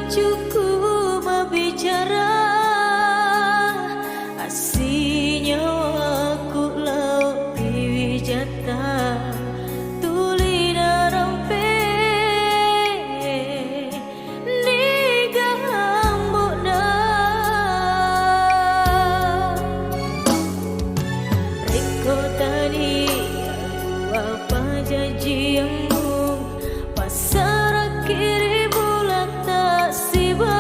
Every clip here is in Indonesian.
cukup berbicara, aslinya aku lau piwijata tuli darampe ni gambona reko tadi apa janjianmu pasar kiri bulan tak siba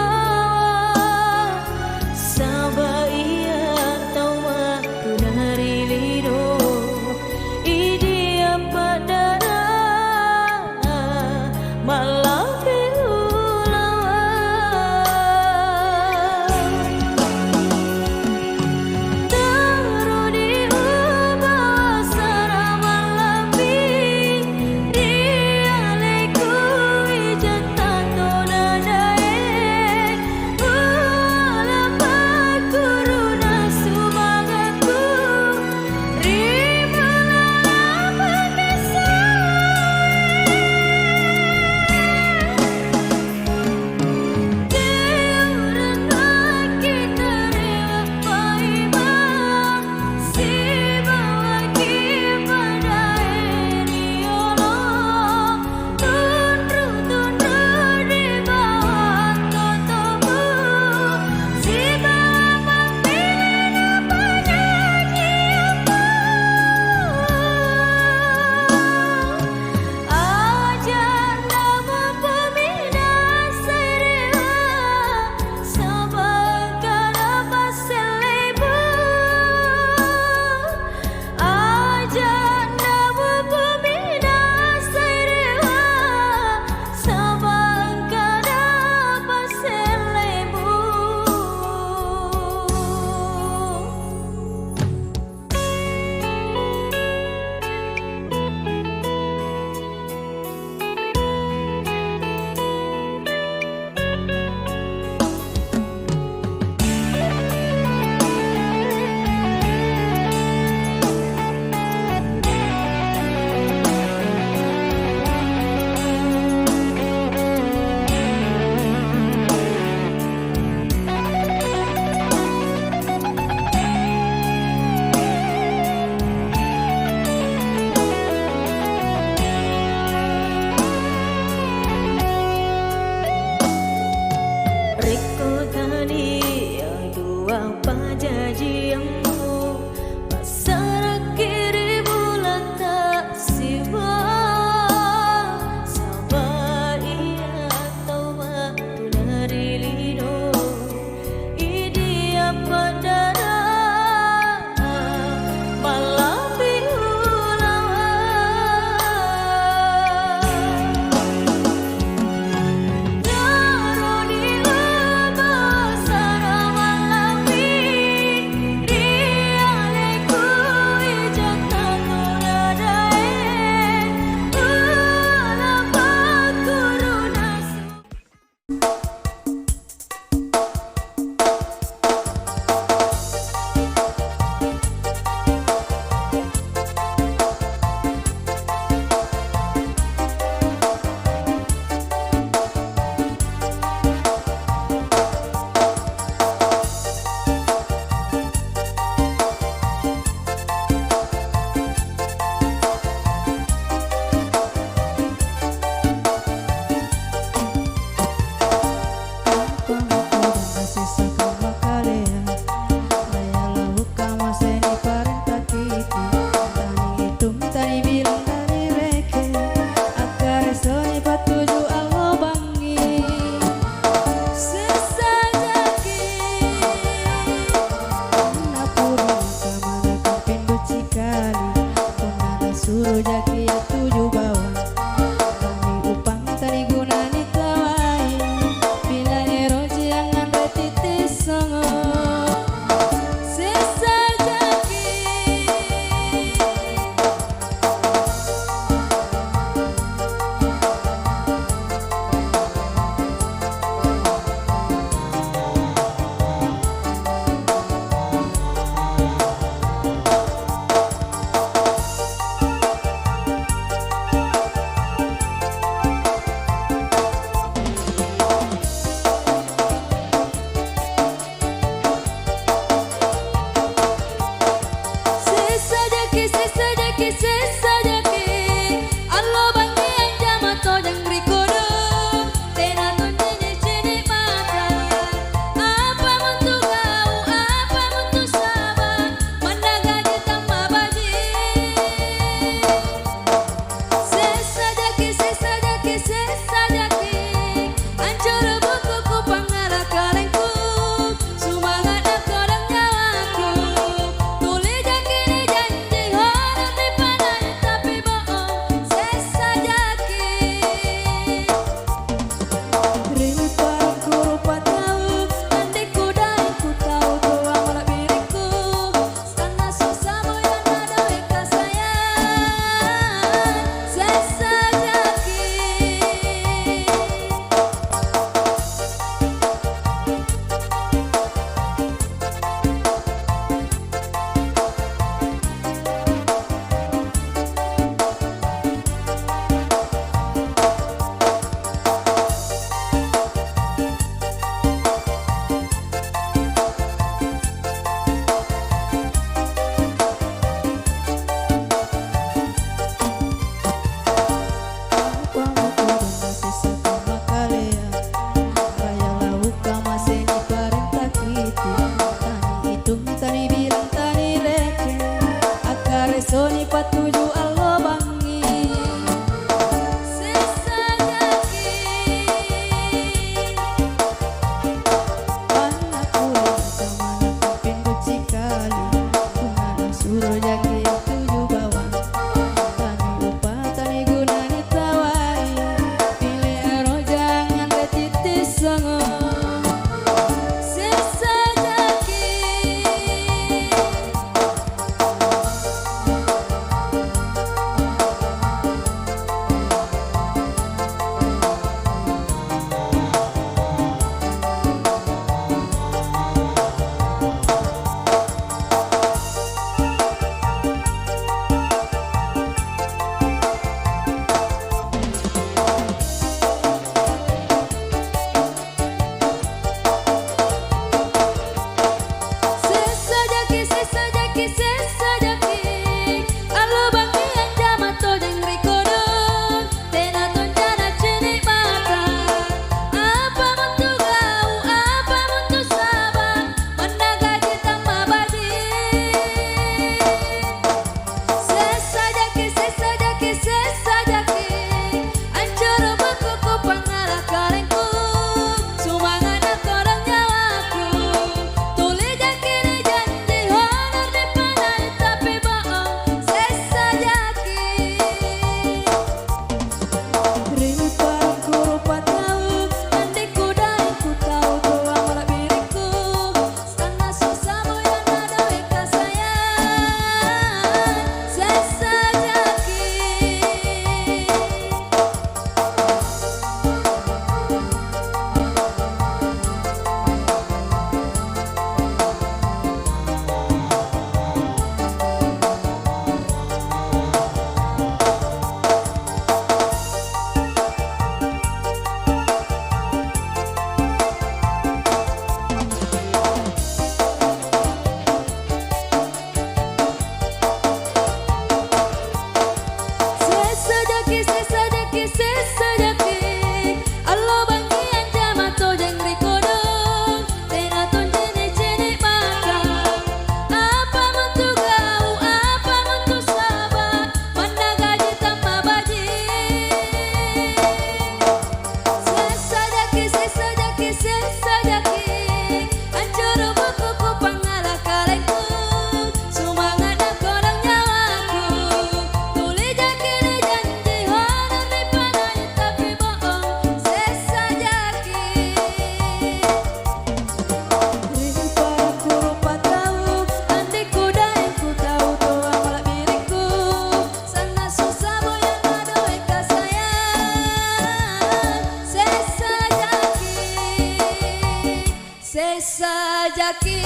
jaki,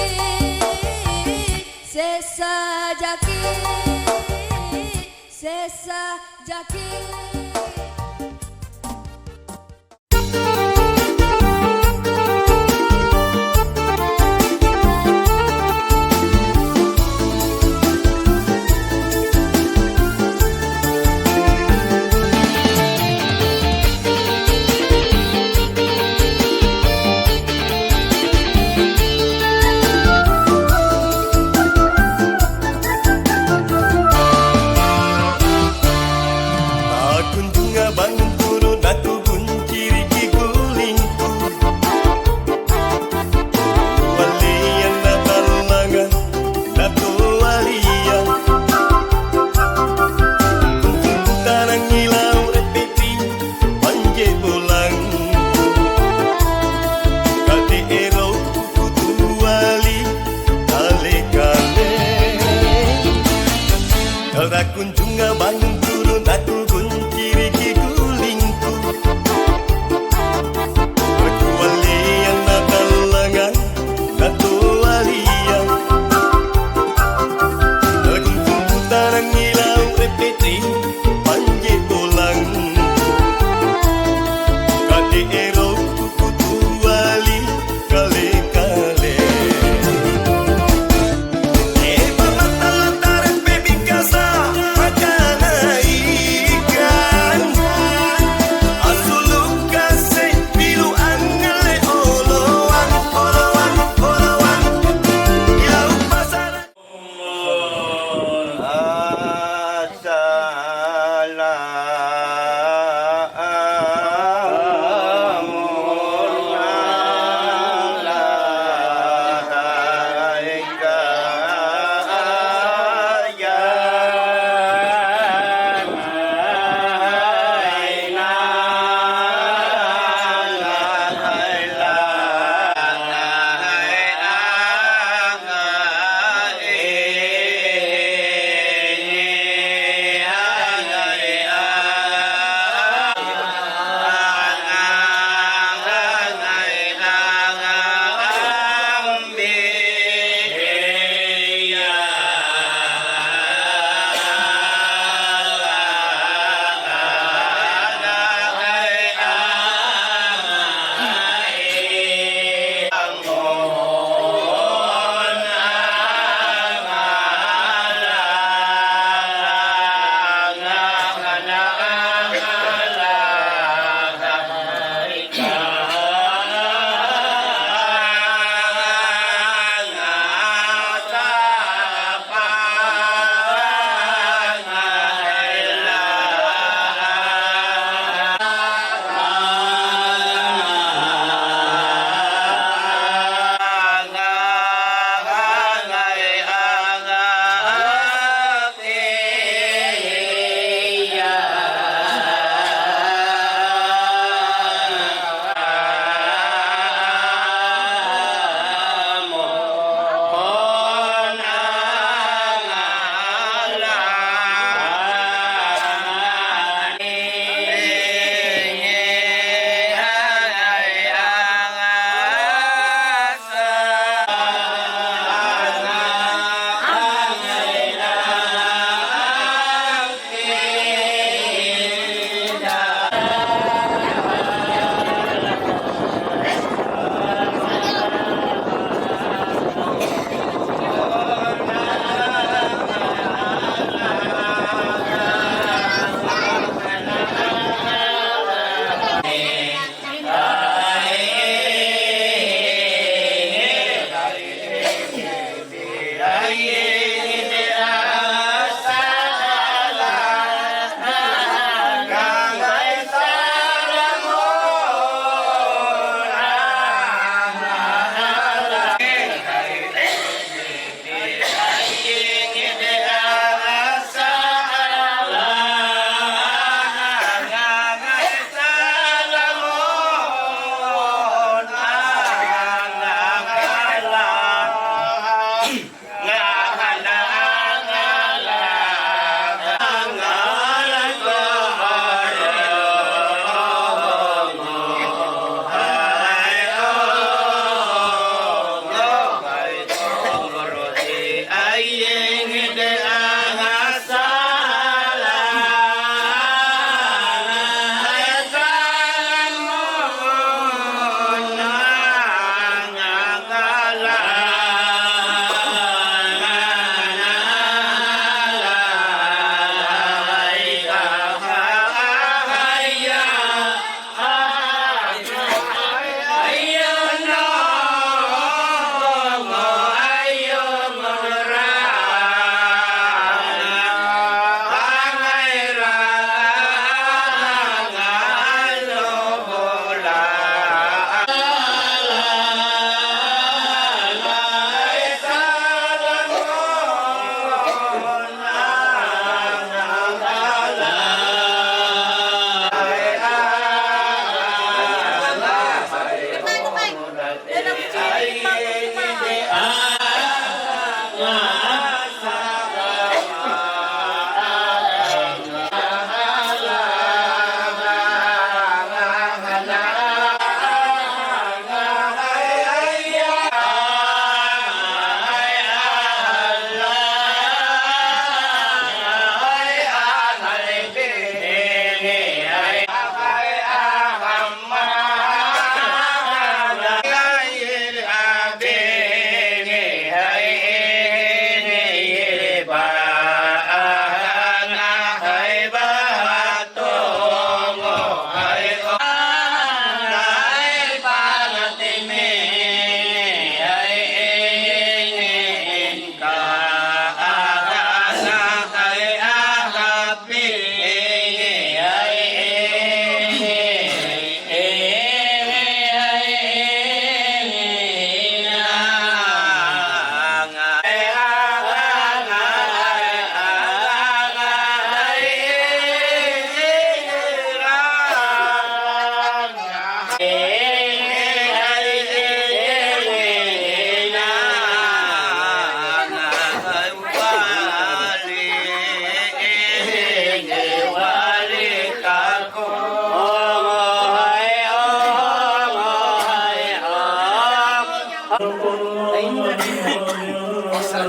sesa jaki, sesa jaki.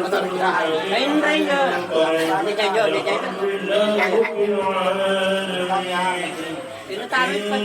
Ayun tayo. Sabi kayo, di kayo. Tinatarik pa.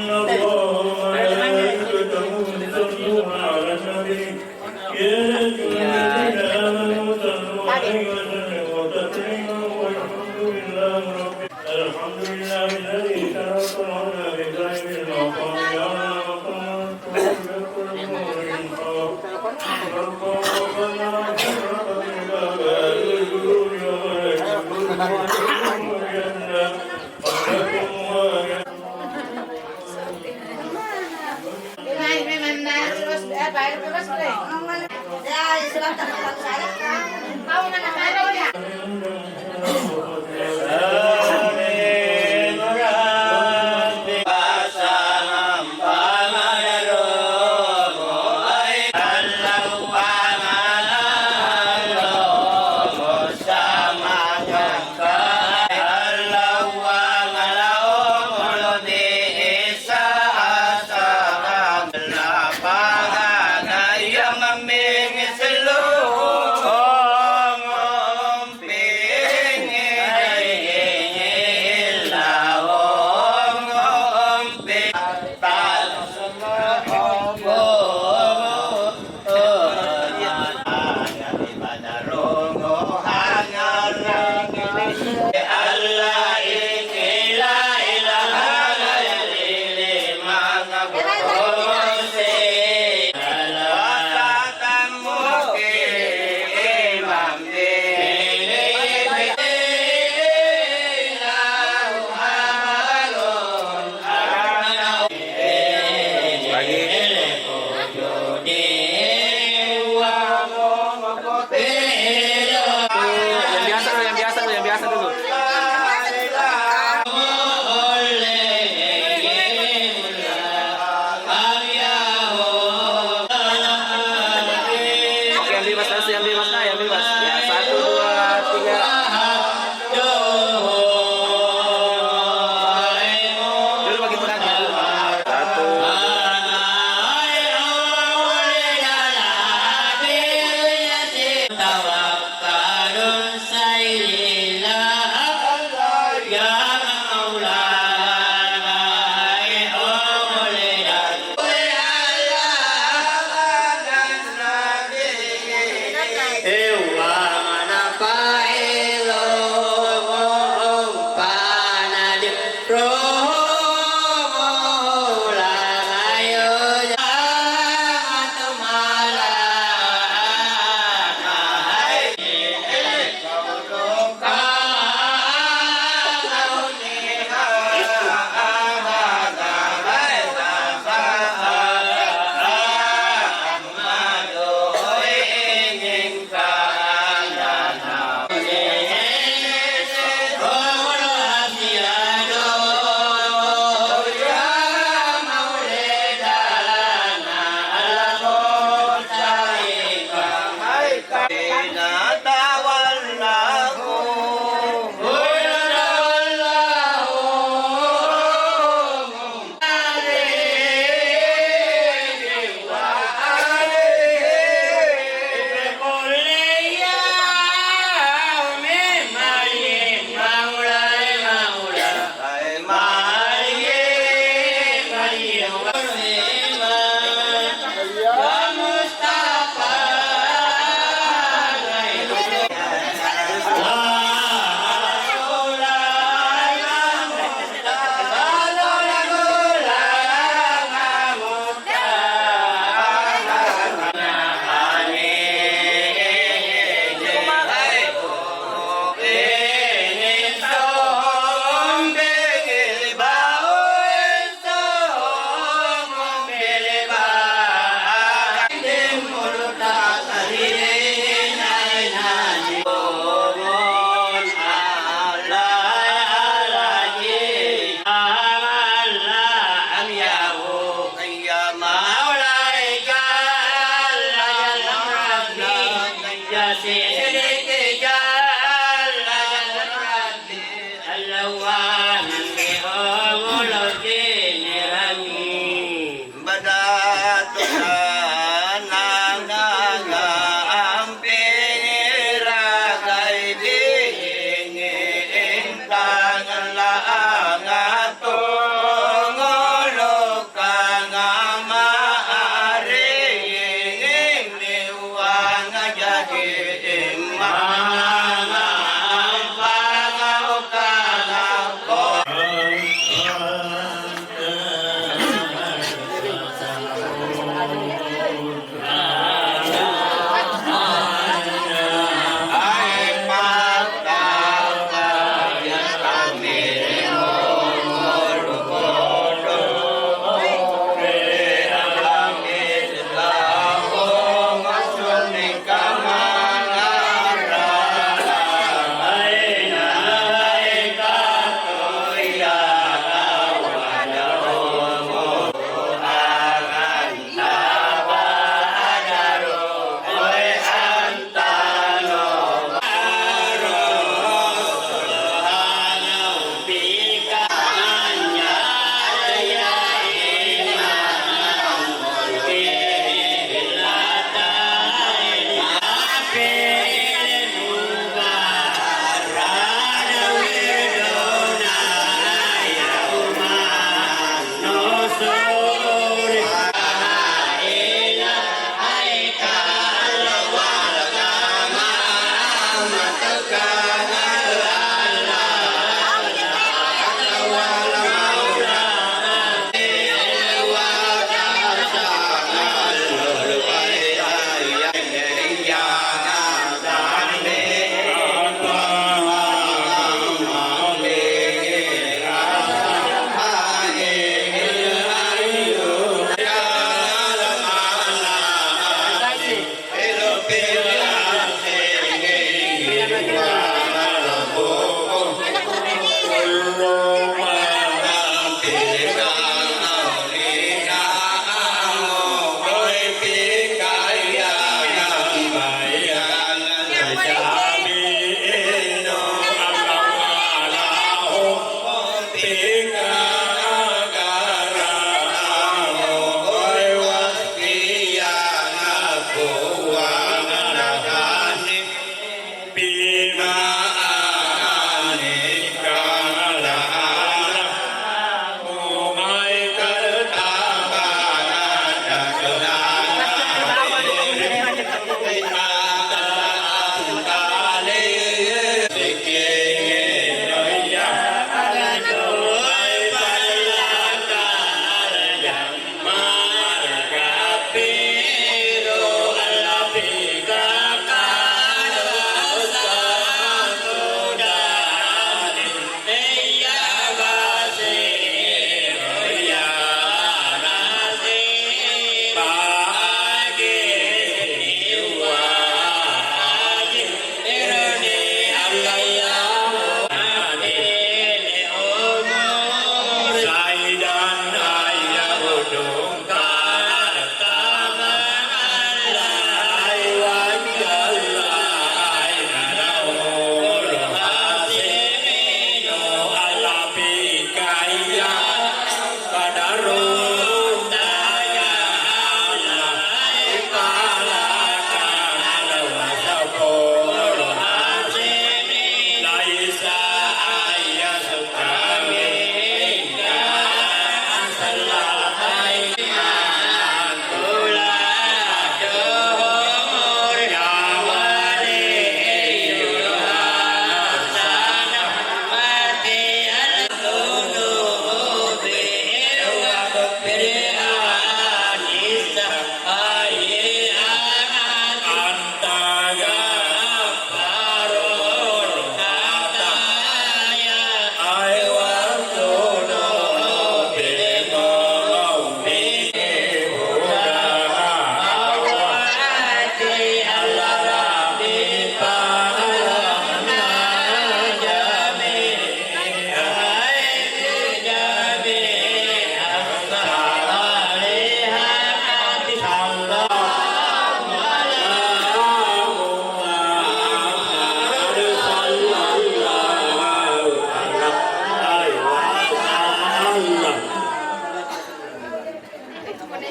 Mana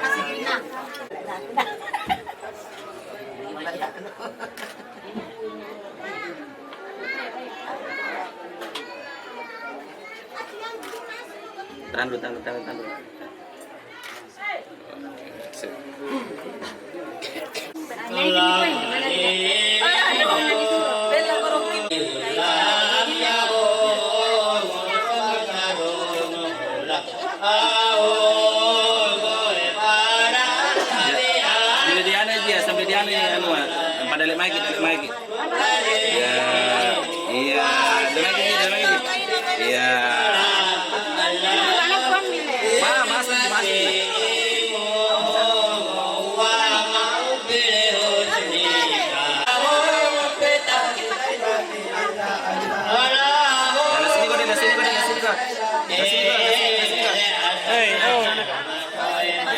si Gina? Tahan dulu. Sambil di anu pada lek lagi. Iya. Iya, ada lagi. Iya. Mas.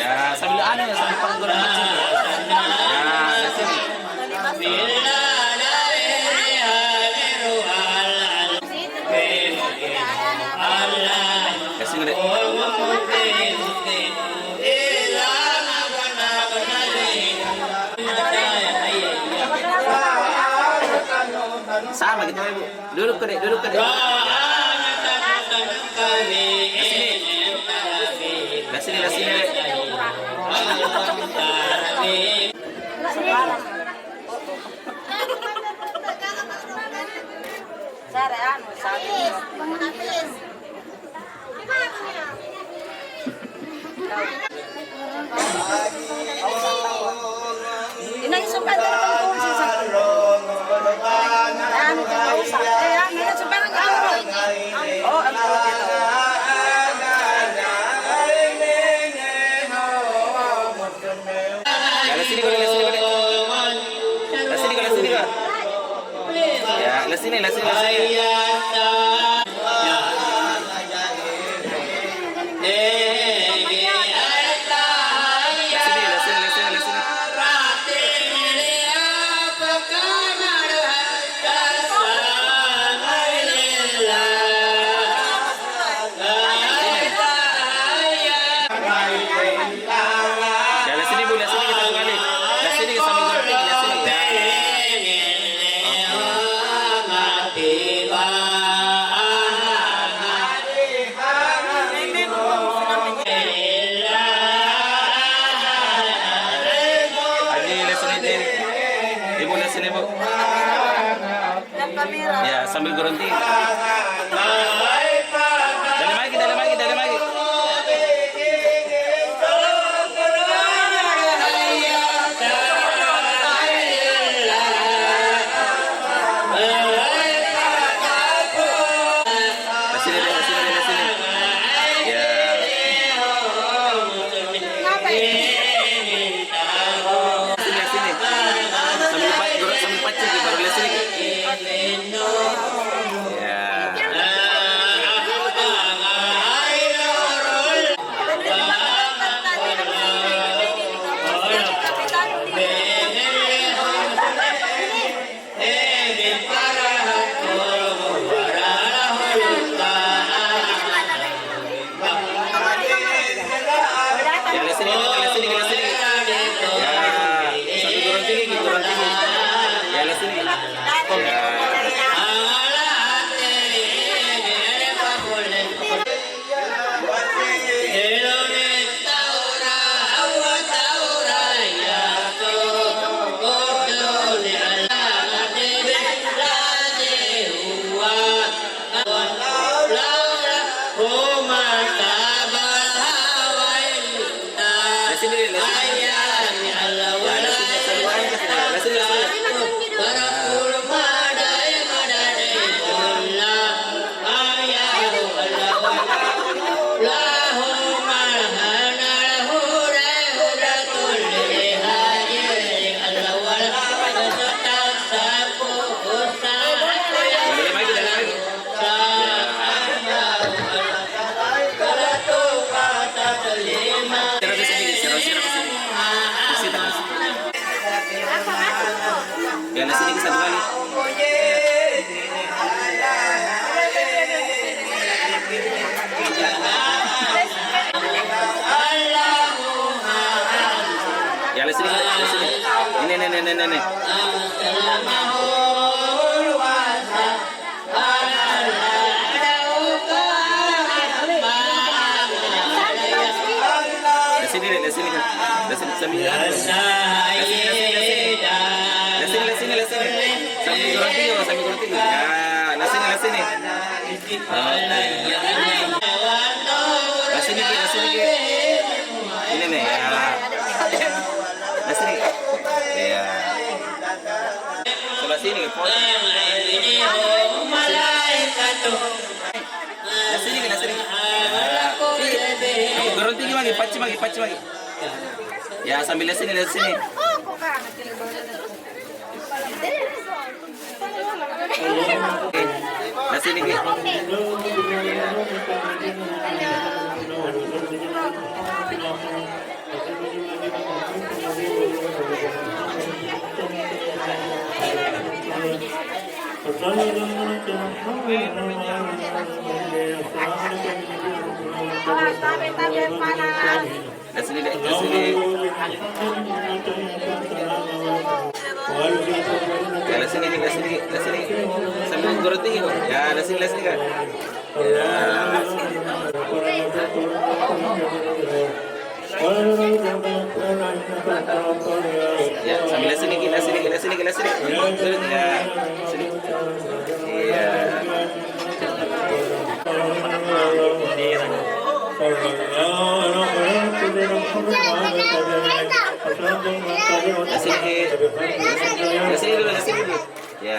Ya, sambil anu ya, sambil panggung masjid. Ya, sini. Kasih deh. Sama gitu Ibu. Duduk ke deh. Kasih sini. Inang sumpah telepon sih sa. Ano ka usap? Ngayon sumpah nang gawin. Oh, ang dito. Sini kau. Ya, sini. Ya, sambil berhenti. Dalam lagi. Sini. Ya. Sini. Sambil pacul baru lihat sini. Siro. Jangan sini ke satu kali. Ya le sini. Ini. Le sini sambil le sini sambil gorong tinggi ya le sini le sini ini nih ya le sini ya sebelah sini le sini gorong tinggi lagi paci lagi ya sambil le sini Nah sini Ki. Nah sini deh, nah sini. Ya, le sini. Sambil gorong tinggi kok. Ya, le sini kan. Ya. Ya, sambil le sini. Ya, sini. Iya. Sini dulu. Ya.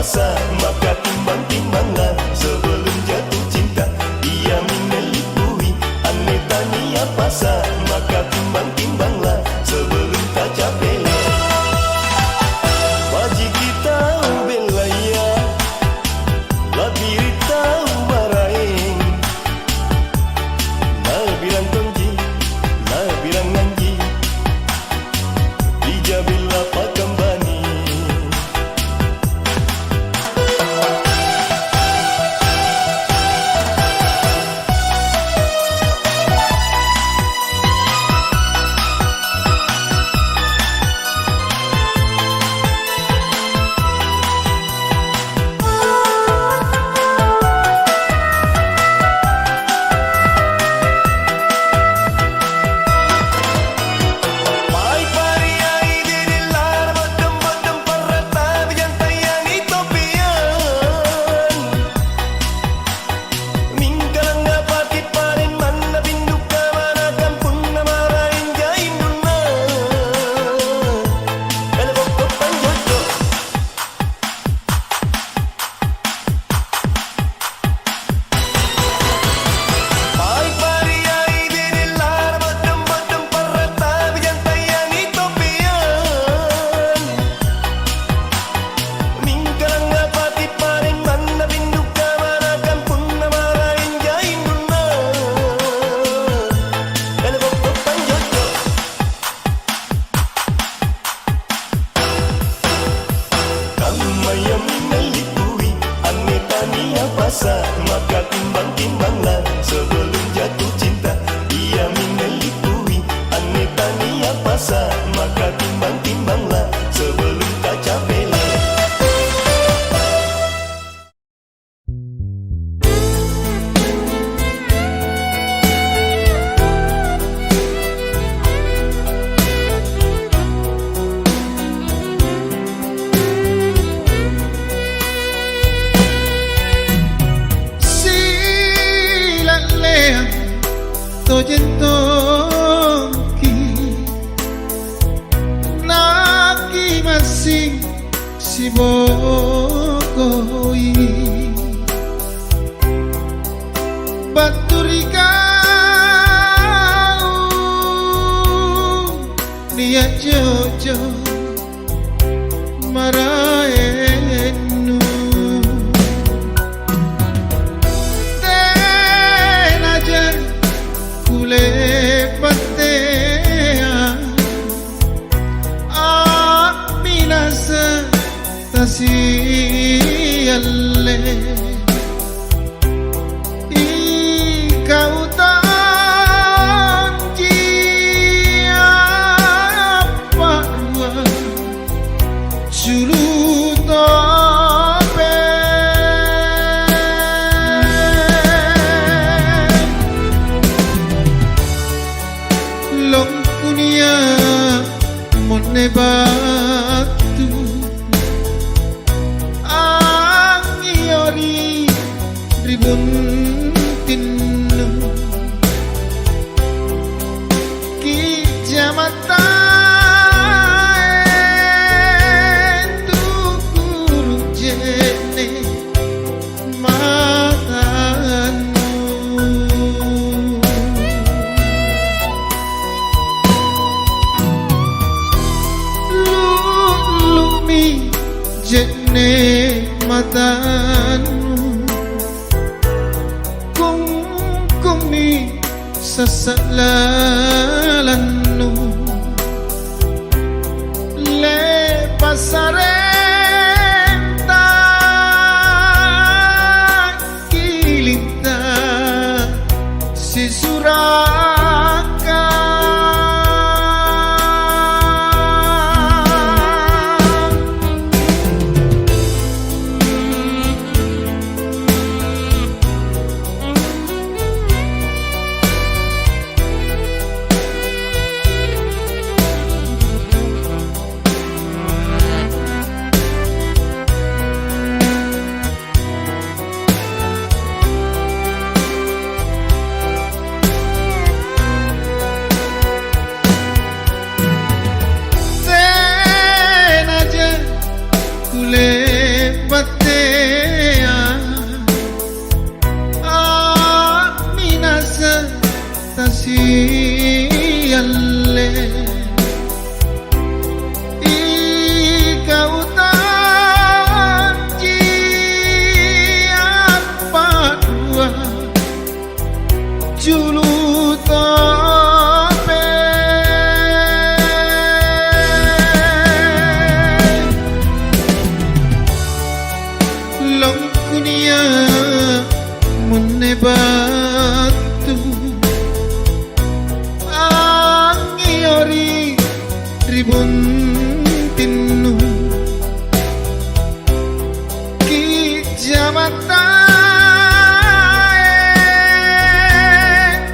puasa, maka timbang-timbanglah sebelum jatuh cinta. Ia menelipui, aneh tanya puasa, maka timbang-timbanglah sebelum tak capek. Baji kita belaya, labir tahu maraing, labiran tongji, labiran nganji, dijabila pakambani. Maka timbang-timbanglah sebelum jatuh cinta. Ia menelipui, aneh tanya puasa, maka timbang-timbanglah sebelum tak capek. Toyentoki naki masing sibokoi baturikau dia jojo maraenu tenajan lepatea minasa tasialle ikau tanji apa julu tope longkunia monne batu angiori ribun tinu ki jamata tukuru jene matanu jene matanu kungkumi sasalalanu le pasarenta kilinta si suraka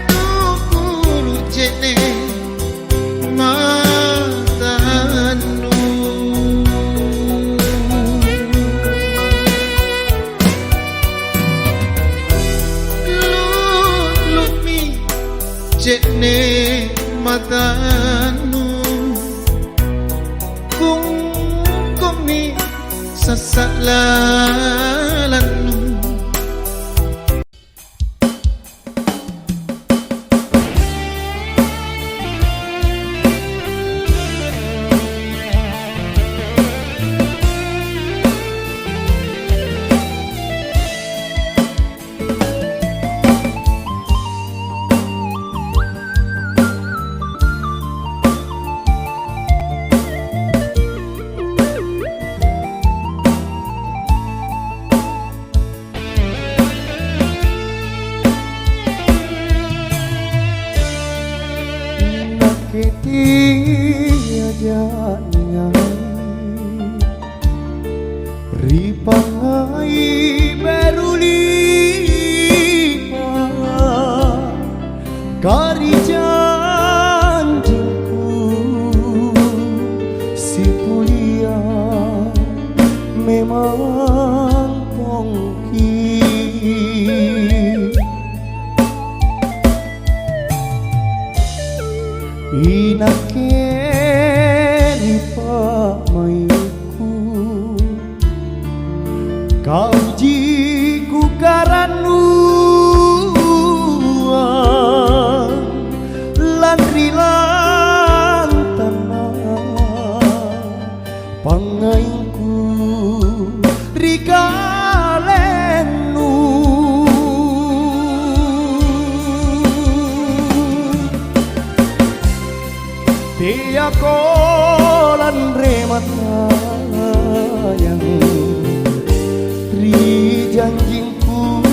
tukuru jene matanu lumi jene matanu kumi sasalalanu ripangai berulipa kari janjingku si kuliah memang kongki inake kau jiku karanuan lan rilan tanah pangainku rikalenu dia kolan remata yang janjingku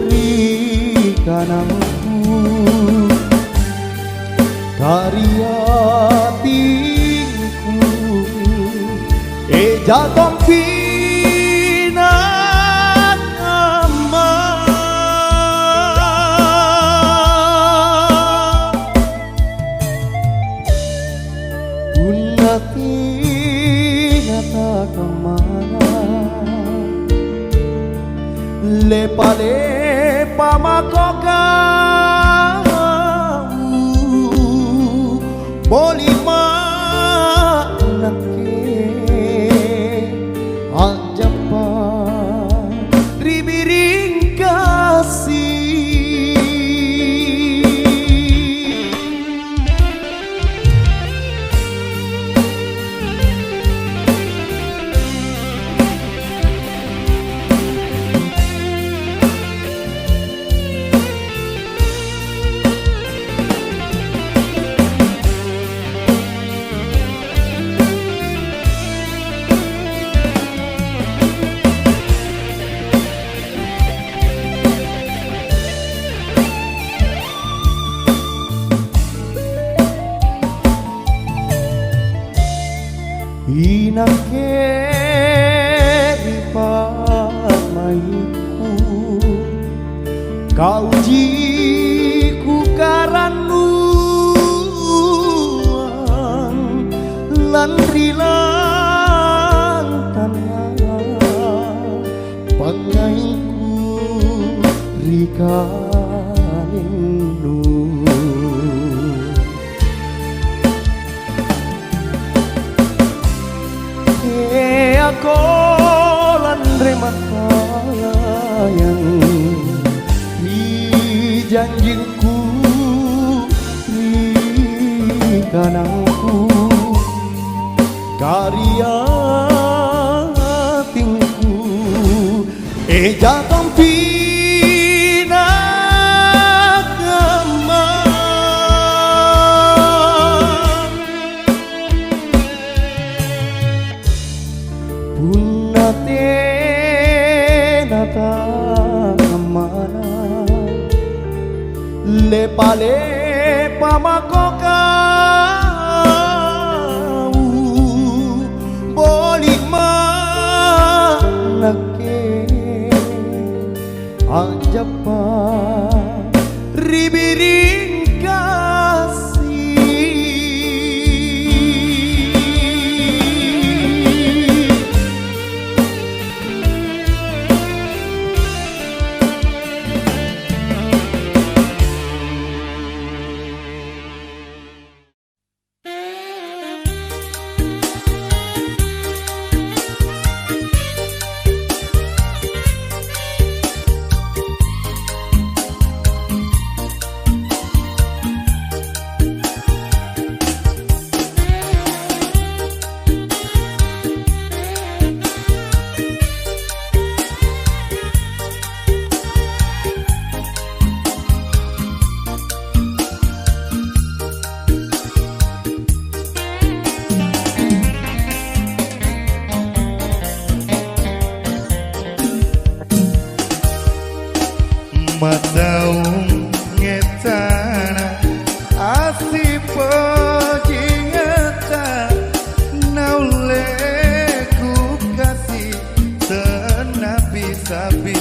rikanamku karya tinku jatong pinat ama unati nata kemana lepa-lepa makoka bolima nake ajapa ribiring kasih inake ripamaiku kau jiku karanuan lan rilan tanah pangaiku rikalenu aku lan remata yang di janjingku di kanangku karya tingku jatong pina lepa-lepa makoka bolik manake ajapa ribiring kasih. Mataung ngetana asih pejingata naule ku kasih tenapi sabi.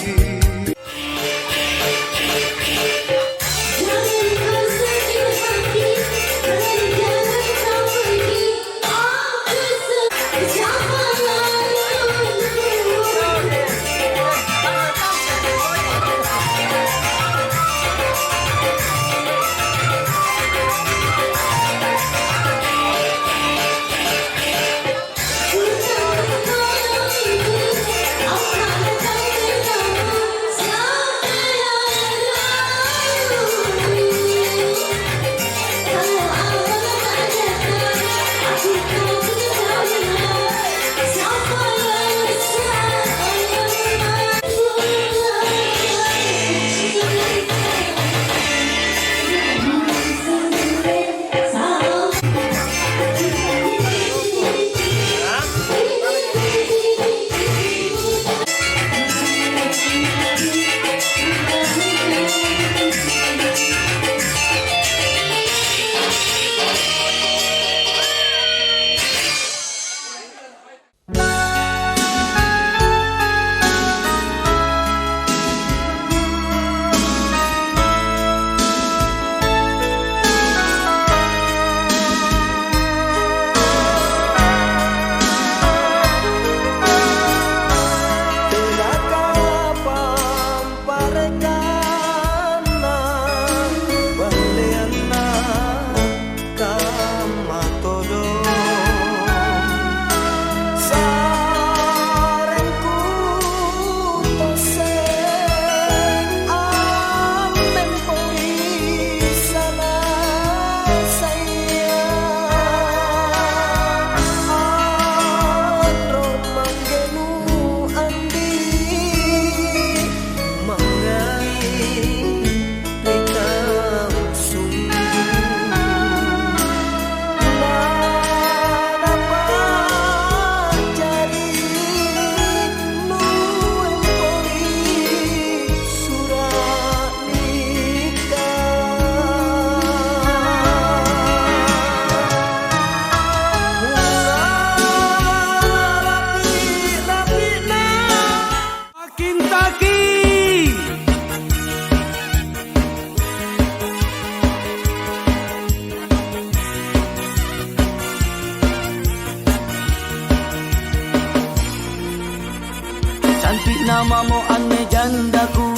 Namamu ane jandaku,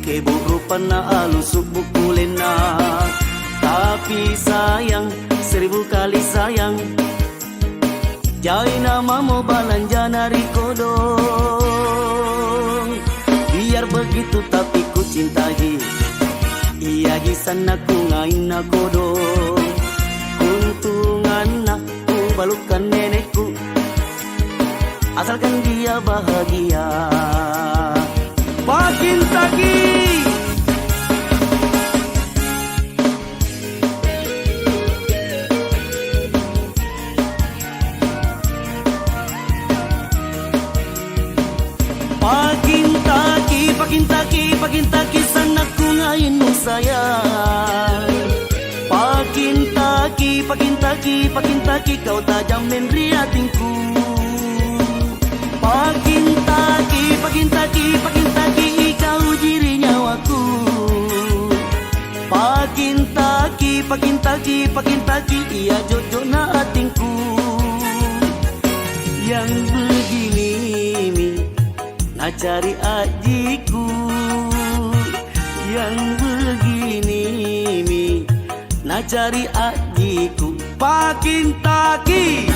keburu pernah alusuk bukulena. Tapi sayang, 1000 kali sayang, jai namamu balanjana rikodong. Biar begitu tapi ku cintai, iya di sana ku ngain nakodong. Kuntungan aku balukan nenekku, asalkan dia bahagia. Makin tagi Pakin taki sana ku ngain mo sayang. Pakin taki kau tajam menriatinku. Pakin taki, ikaw taki ia jojo na atingku. Yang begini mi nak cari ajiku. Yang begini mi nak cari ajiku. Pakin taki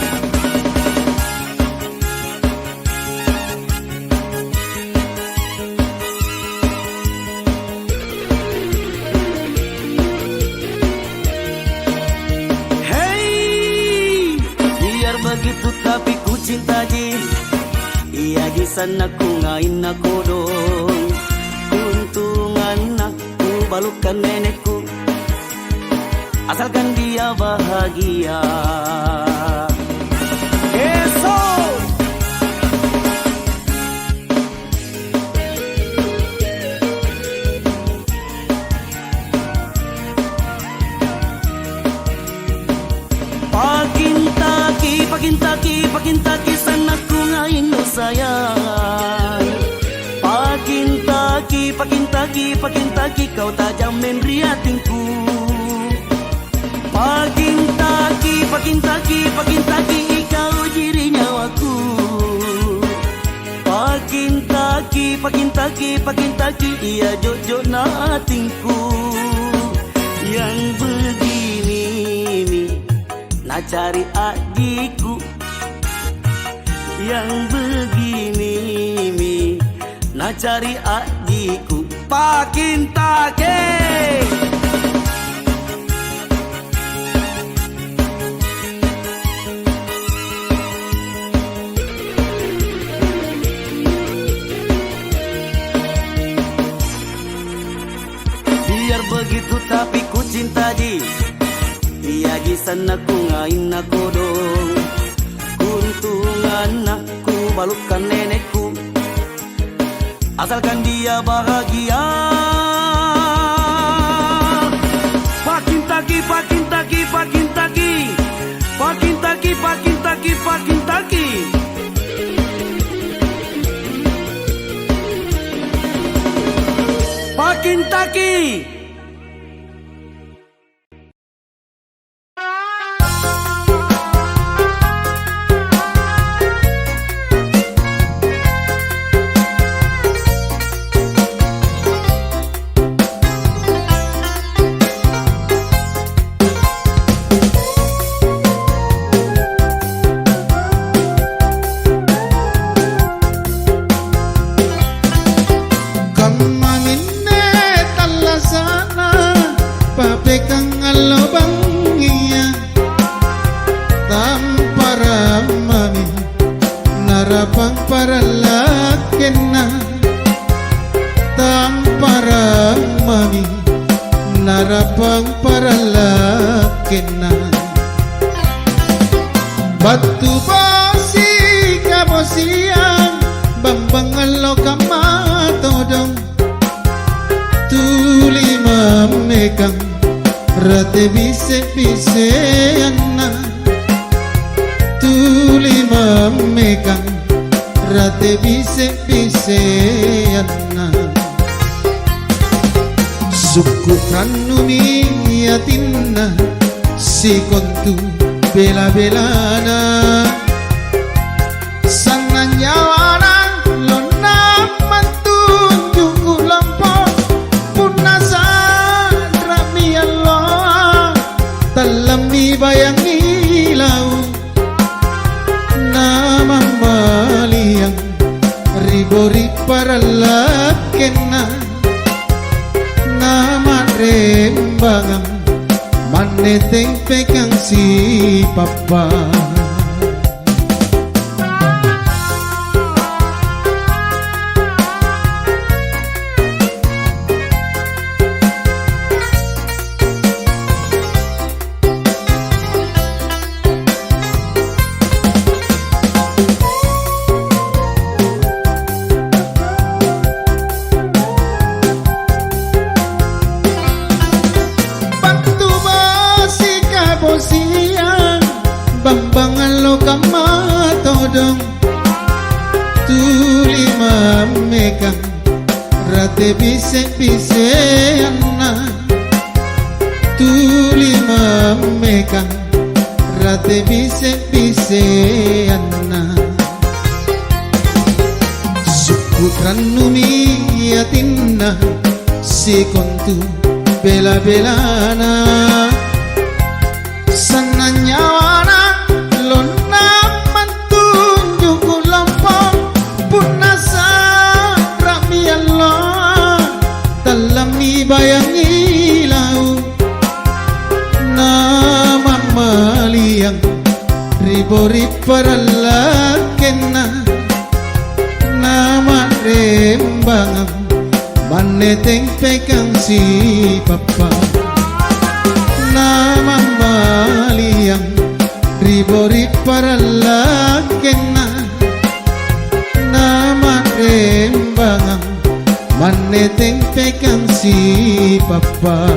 begitu tapi ku cinta ji. Ia di sana ku ngain aku dong. Untungan aku balukan nenekku. Asalkan dia bahagia. Esok Pakin taki sana ku ngain mo sayang. Pakin taki kau tajam menriatingku. Pakin taki kau jiri nyawaku. Pakin taki ia jojo natingku. Yang begini mi nak cari adikku. Yang begini mi nak cari adikku. Pakin take biar begitu tapi ku cinta ji. Ia di sana ku ngain aku dong. Untungan aku balukan nenekku. Asalkan dia bahagia. Pakin taki Pakin taki Narapang para lakena Tamparang mami Narapang para lakena Batu basi kabosian Bambang alo kamatodong Tuli mamekang Rate bise anak Tuli mamekang Rate bise anak Suku kanumi yatinna Si kontu bela-belana Sana nyawana lona mantunjuk ulampau Punasa rami Allah Talami bayang ilau Nama maliang Ribori para lakena Nama rembangang Maneteng pegang si papa Bambang alo kamatodong Tuli mamekang Rate bise anak tuli mamekang rate bise anna sukutran numi yatinna si kontu bela-belana sananyawana lona mantunjuk lampau punasa rami Allah dalam bayangi lau nama maliang ribori paralakena nama rembangam maneteng pegang si papa nama maliang ribori paralakena nama rembangam maneteng pegang si papa.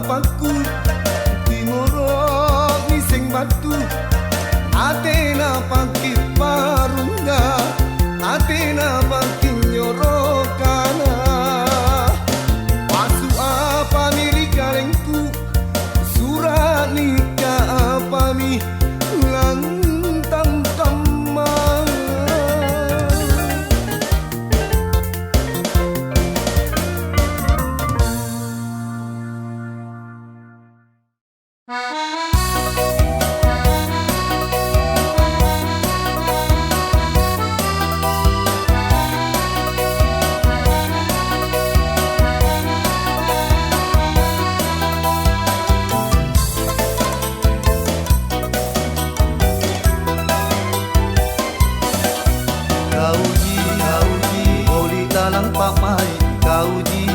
paku timoro ni sing batu atena paki parunda atena paki nyorokana pasu apa miri kalengku surat nikah apa mi lantang kamar. Oli talang papai kauji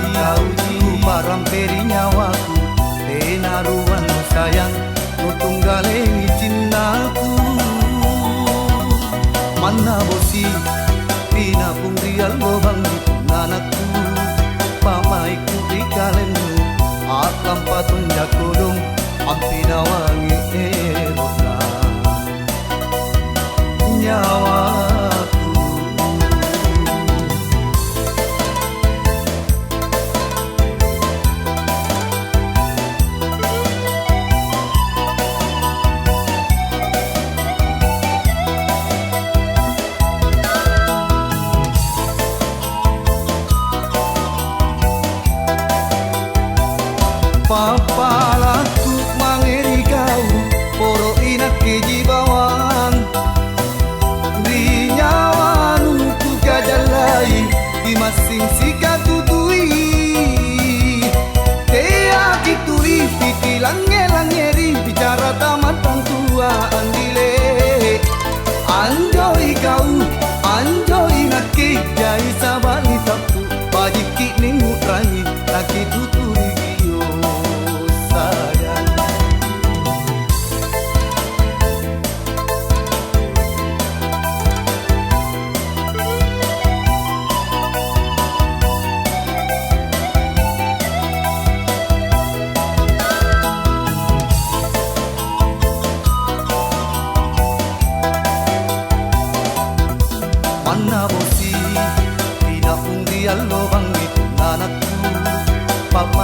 paramperi nyawaku tenaruan sayang tutunggaleni cintaku mana bosi pina pungrial lobang anakku pamaiku di kalenmu akam patun jakodong ampina wangi erona nyawaku. Papalaku mangeri kau poro inak keji bawang di nyawanu ku gajalai di masing sika tutui tea kituri titi langeri bicara tamat tua andile anjoi kau anjoi nakki jai sabali sabtu bajiki ning utrangi laki tuturi sayang. Mana bosi pinapung dial lobang itu anakku papa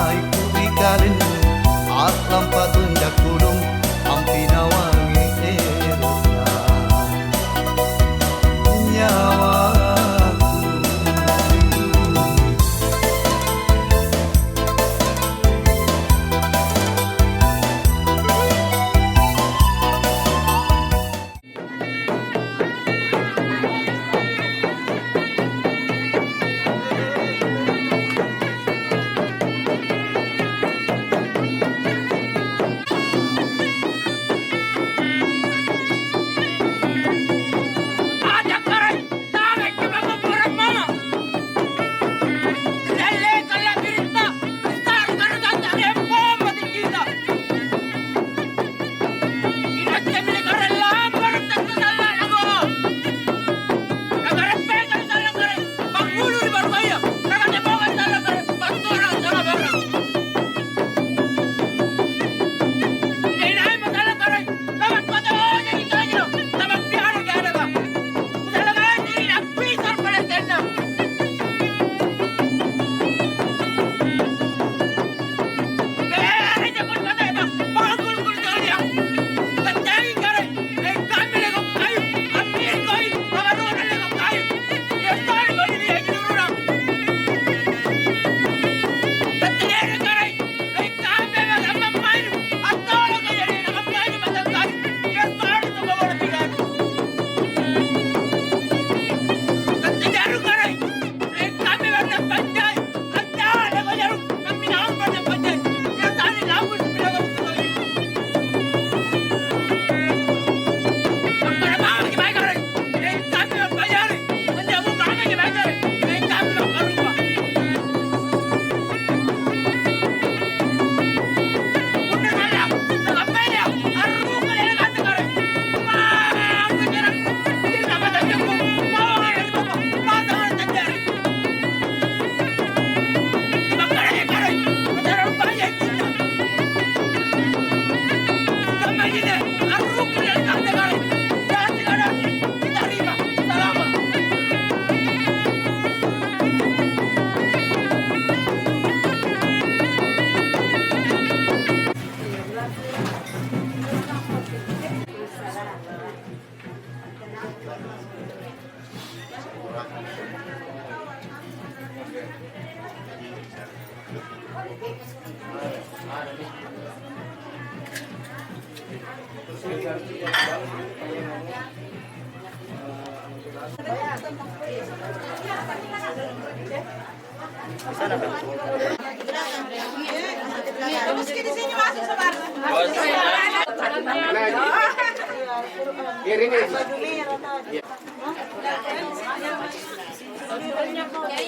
Meski di sini masuk sebar.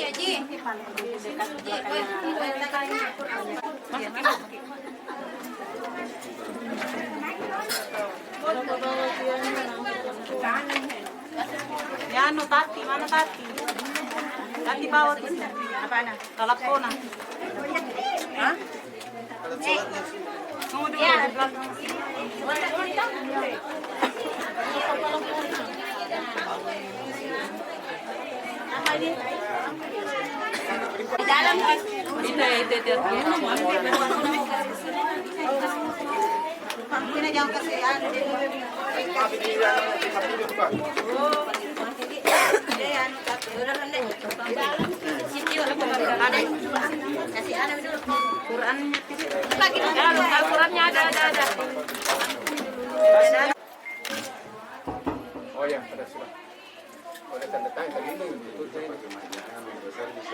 Ya Ji. Ya, no Tati, mana Tati? Tati bawa di sini. Apa na? Telepon na. Hah? Tunggu dulu di belakang. Apa ini? Di dalam Itu. Ini jangan kasih anu deh. Kasih anu dulu. Qurannya. lagi Al-Qurannya ada. Oh ya, ada surat. Ada tanda tangan tadi itu.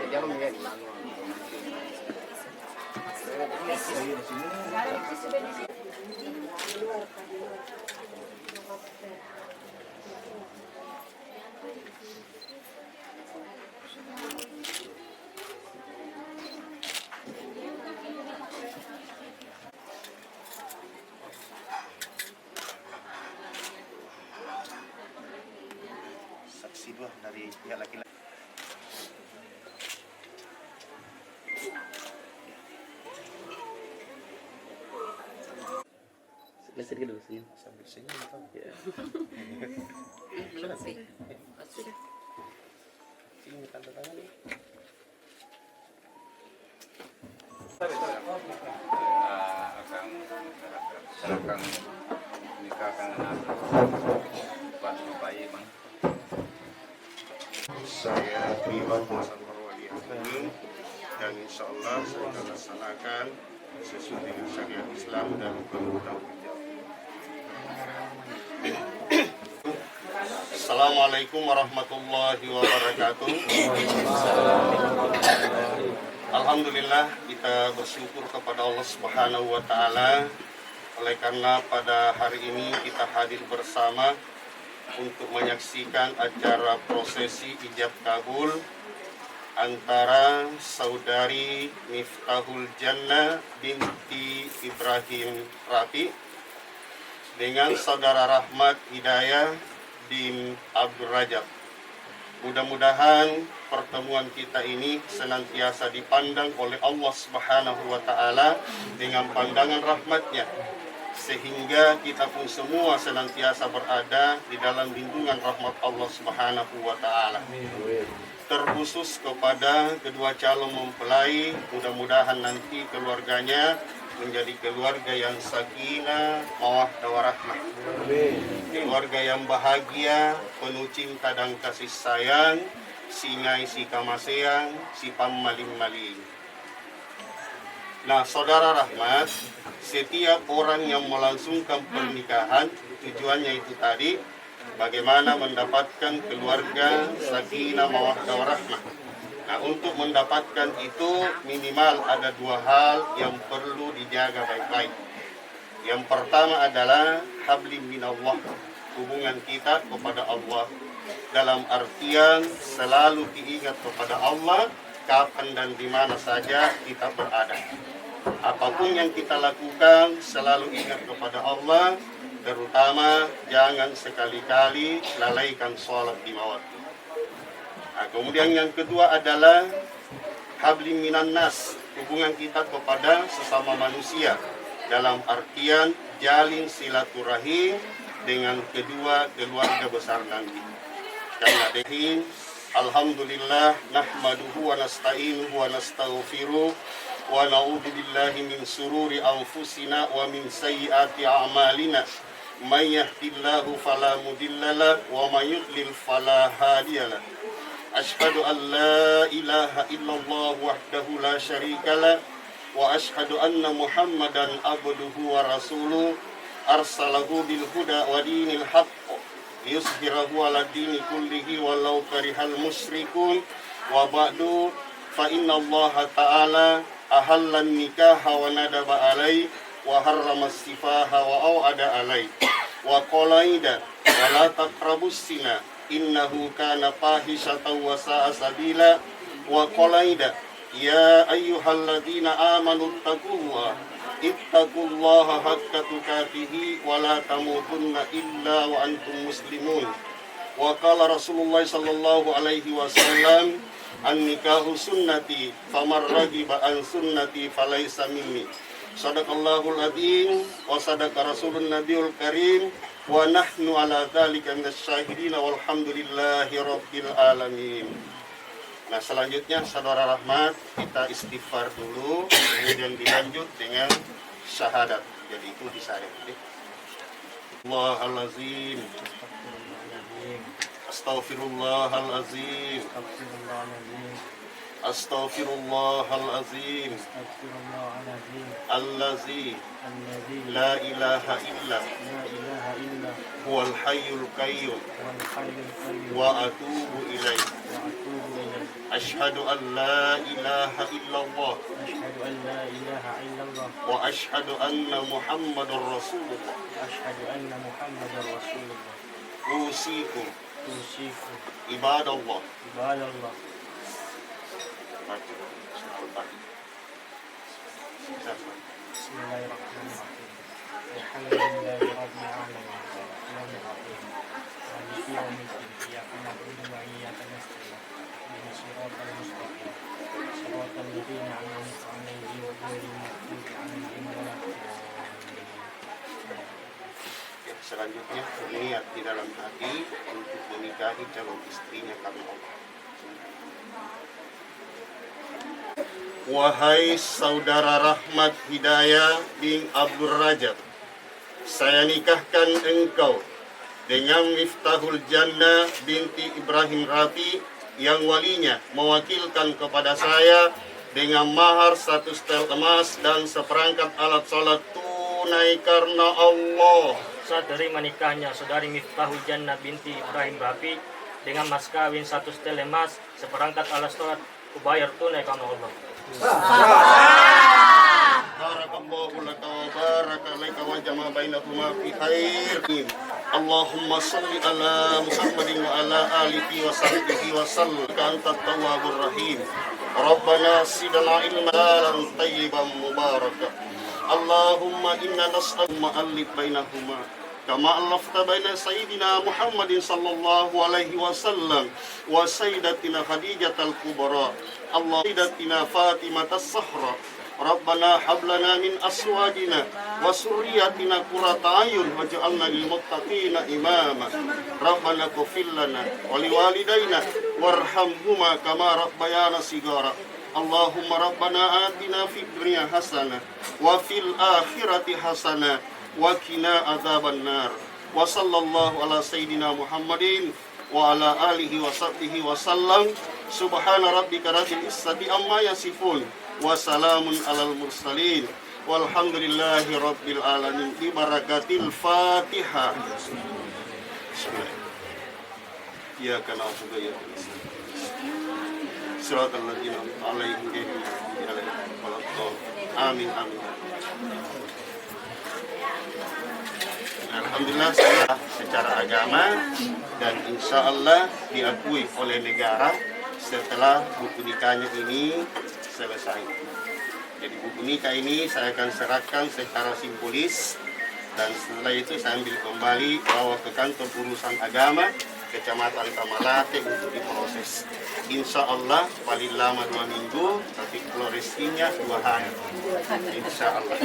Jangan melihat. Saksi dua dari pihak laki-laki. Sedikit dulu senyum. Sambil senyum kan? Ya. Sudah sih. Ini tanda tangan nih. Akan serahkan nikahkan anak buat bayi bang. Saya terima kuasa perwalian ini dan insya Allah saya akan laksanakan sesuai dengan syariat Islam dan bertanggung jawab. Assalamualaikum warahmatullahi wabarakatuh. Alhamdulillah kita bersyukur kepada Allah Subhanahu wa taala oleh karena pada hari ini kita hadir bersama untuk menyaksikan acara prosesi ijab kabul antara saudari Miftahul Jannah binti Ibrahim Rati dengan saudara Rahmat Hidayah bin Abdul Rajab. Mudah-mudahan pertemuan kita ini senantiasa dipandang oleh Allah Subhanahu wa taala dengan pandangan rahmatnya, sehingga kita pun semua senantiasa berada di dalam lindungan rahmat Allah Subhanahu wa taala. Terkhusus kepada kedua calon mempelai, mudah-mudahan nanti keluarganya menjadi keluarga yang sakinah, mawaddah warahmah. Keluarga yang bahagia, penuh cinta dan kasih sayang, singai si kamaseang, si pamaling-maling. Nah, saudara Rahmat, setiap orang yang melangsungkan pernikahan, tujuannya itu tadi, bagaimana mendapatkan keluarga sakinah, mawaddah warahmah. Nah, untuk mendapatkan itu minimal ada dua hal yang perlu dijaga baik-baik. Yang pertama adalah hablim minallah, hubungan kita kepada Allah. Dalam artian selalu diingat kepada Allah kapan dan di mana saja kita berada. Apapun yang kita lakukan selalu ingat kepada Allah, terutama jangan sekali-kali lalaikan sholat lima waktu. Nah, kemudian yang kedua adalah hablim minan nas, hubungan kita kepada sesama manusia dalam artian jalin silaturahim dengan kedua keluarga besar nanti. Karena dehin, alhamdulillah nahmaduhu wa nasta'inuhu wa nastaghfiruh wa na'udzu billahi min sururi anfusina wa min sayyiati a'malina. May yahdihillahu fala mudhillalah wa may yudlil fala hadiyalah. Ashhadu an la ilaha illallah wahdahu la syarikalah wa ashhadu anna Muhammadan abduhu wa rasuluh. arsalahu bil huda wa dinil haqq liyuzhirahu 'ala dini kullihi walau karihal musyrikun. Wa ba'du fa innallaha ta'ala ahallan nikaha wa nadaba alai wa harrama sifaha wa au'ada alai wa qalaida wa la taqrabus zina innahu kana fahishatan wa sa'a sabila wa qalaida ya ayyuhalladzina amanu ittaqullaha haqqa tuqatih wa la tamutunna illa wa antum muslimun. Wa qala Rasulullah sallallahu alaihi wasallam an-nikahu sunnati faman ragiba an sunnati falaysa minni. Sadaqallahul adzim wa sadaqa rasulun nabiyul karim wa nahnu ala dzalika minasyahidin walhamdulillahi rabbil alamin. Nah, selanjutnya saudara rahmat, kita istighfar dulu, kemudian dilanjut dengan syahadat. Jadi itu disyahadat. Allahul-azim. Astaghfirullahalazim. Astaghfirullahalazim. Allazi la ilaha illa huwal hayyul qayyum wa atubu ilaih. Asyhadu an la ilaha illallah wa asyhadu anna Muhammadar Rasulullah. Usikum ibadallah. Bismillahirrahmanirrahim. Alhamdulillahi rabbil alamin. Arrahmanirrahim. Maliki yaumiddin. Iyyaka na'budu wa iyyaka nasta'in. Ihdinas siratal mustaqim. Siratal ladzina an'amta 'alaihim ghairil maghdubi 'alaihim waladdallin. Selanjutnya niat di dalam hati untuk menikahi calon istrinya karena Allah. Wahai saudara Rahmat Hidayah bin Abdul Rajab, saya nikahkan engkau dengan Miftahul Jannah binti Ibrahim Rafi yang walinya mewakilkan kepada saya dengan mahar 1 setel emas dan seperangkat alat sholat tunai karena Allah. Saat terima nikahnya saudari Miftahul Jannah binti Ibrahim Rafi dengan mas kawin 1 setel emas, seperangkat alat sholat kubayar tunai karena Allah. Barakallahu laka wa baraka alaika wa jama'a bainakuma fi khair. Allahumma salli ala Muhammadin wa ala alihi wa sahbihi wa sallim. Anta at-tawwabur rahim. Rabbana sidna ilman tayyiban mubarakah. Allahumma inna nas'aluka ma'allif bainahuma kama allafta baina sayyidina Muhammadin sallallahu alaihi wasallam wa sayyidatina Khadijatal Kubra. Allah sayyidatina Fatimatas Sahra. Rabbana hablana min aswajina wa surriyatina qurrata ayun waj'alna lil muttaqina imama. Rabbana ighfir lana wa liwalidayna warhamhuma kama rabbayana shighara. Allahumma rabbana atina fid dunya hasanah wa fil akhirati hasanah wa qina adzaban nar. Wa sallallahu ala sayyidina Muhammadin wa ala alihi wa sahbihi wa sallam. Subhana rabbika rabbil izzati amma yasifun wa salamun alal mursalin walhamdulillahi rabbil alamin. Bi barakatil Fatihah. Ya kana uga ya siratal ladzina alaihim ghairil maghdubi alaihim waladdallin. Amin amin. Alhamdulillah secara agama dan insya Allah diakui oleh negara setelah buku nikahnya ini selesai. Jadi buku nikah ini saya akan serahkan secara simbolis dan setelah itu saya ambil kembali bawa ke kantor urusan agama Kecamatan Tamalate untuk diproses. Insya Allah paling lama 2 minggu, tapi kalau rezekinya 2 hari. Insya Allah.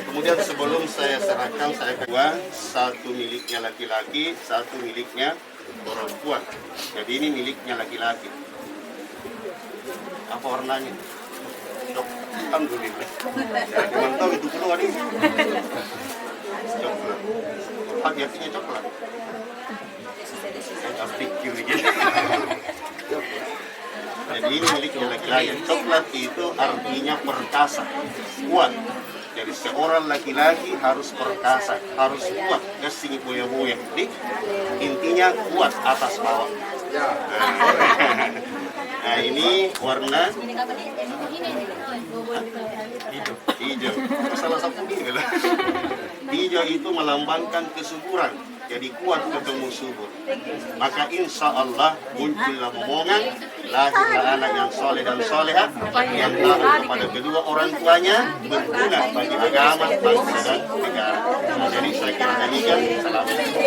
Kemudian sebelum saya serahkan, saya kedua, 1 miliknya laki-laki, 1 miliknya perempuan. Jadi ini miliknya laki-laki. Apa warnanya? Alhamdulillah. Jadi mantap itu keluar ini. Coklat. Hadiahnya coklat. Saya pikir gitu. Jadi ini miliknya laki-laki. Coklat itu artinya perkasa, kuat. Jadi seorang laki-laki harus perkasa, harus kuat, gasing boya-boya. Jadi intinya kuat atas bawah. Nah ini warna hijau. Salah satu ini lah. Hijau itu melambangkan kesuburan. Jadi kuat ketemu subur. Maka insya Allah muncullah momongan, lahirlah anak yang soleh dan soleha, yang taat kepada kedua orang tuanya, berguna bagi agama, bangsa dan negara. Jadi saya kira demikian. Assalamualaikum.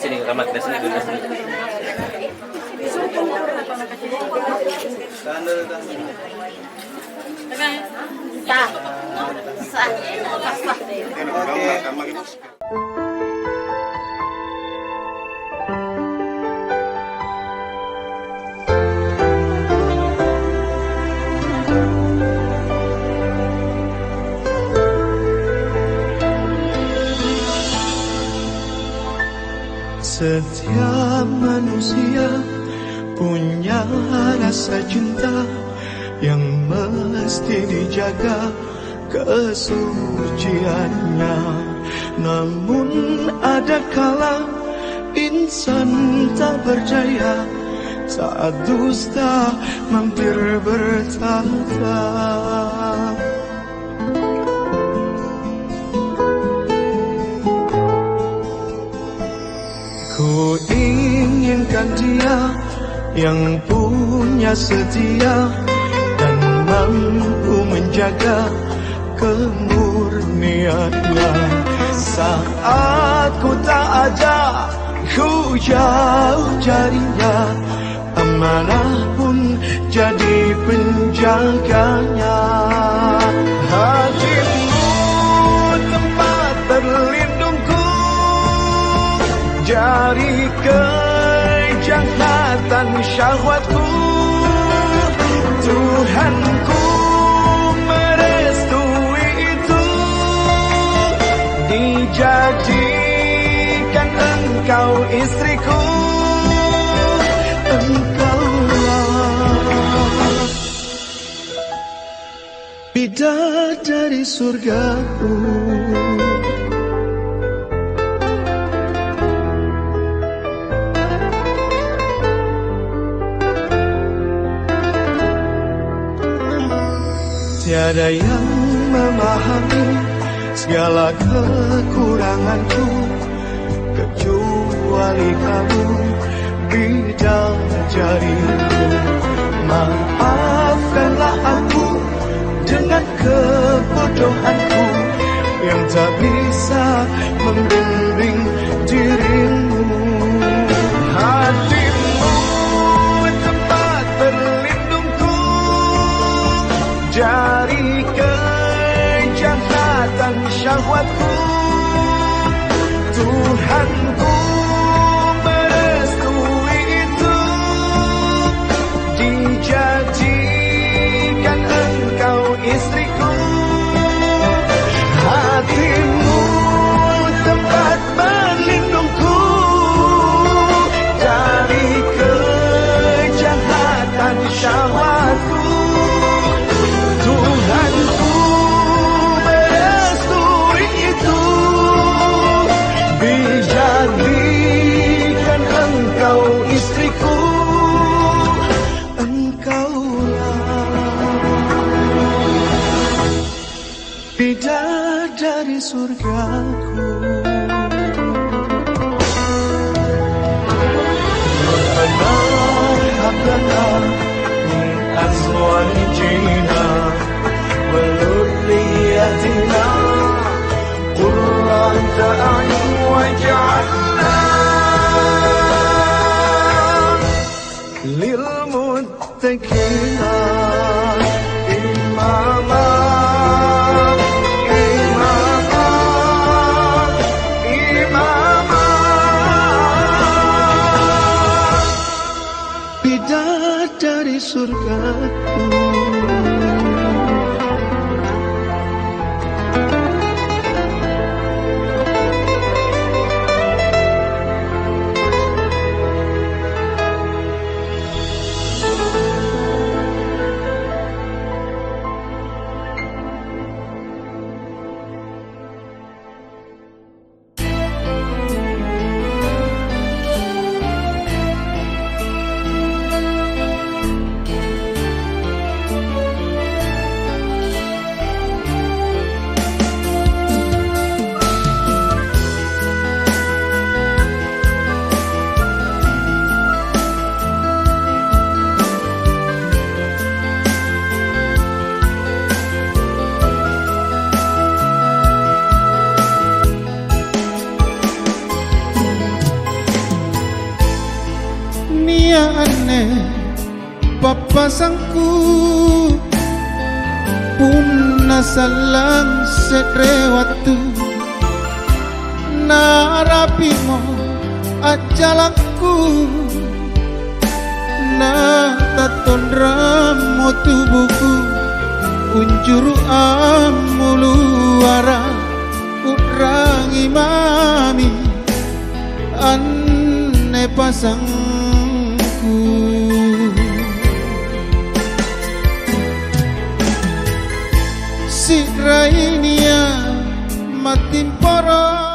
Sini kamat sini dulu. Setiap manusia punya rasa cinta yang mesti dijaga kesuciannya. Namun ada kala insan tak berdaya saat dusta mampir bertata. Ku inginkan dia yang punya setia dan mampu menjaga kemurniannya. Saat ku tak ada, ku jauh carinya, amanah pun jadi penjaganya. Hatimu tempat terlindungku dari kejahatan syahwatku. Tuhanku merestui itu, dijadikan engkau istriku. Engkaulah bidadari surgaku. Tiada yang memahami segala kekuranganku kecuali kamu, bidadariku. Maafkanlah aku dengan kebodohanku yang tak bisa membimbing dirimu. Hatimu tempat berlindungku dari kejahatan syahwatku. Tuhanku merestui itu, dijadikan engkau istriku. Hatimu tempat berlindungku dari kejahatan syahwatku. Tuhanku merestui itu, dijadikan engkau istriku. Engkaulah bidadari surgaku. Rabbana hab lana min azwajina wa dhurriyyatina qurrata a'yun waj'alna lil muttaqina imama. Bidadari surgaku. pasangku punna salang setrewatu narapimo ajalakku na tatondram tubuhku unjuru amuluara utrangi mami anne pasangku si rainia matin para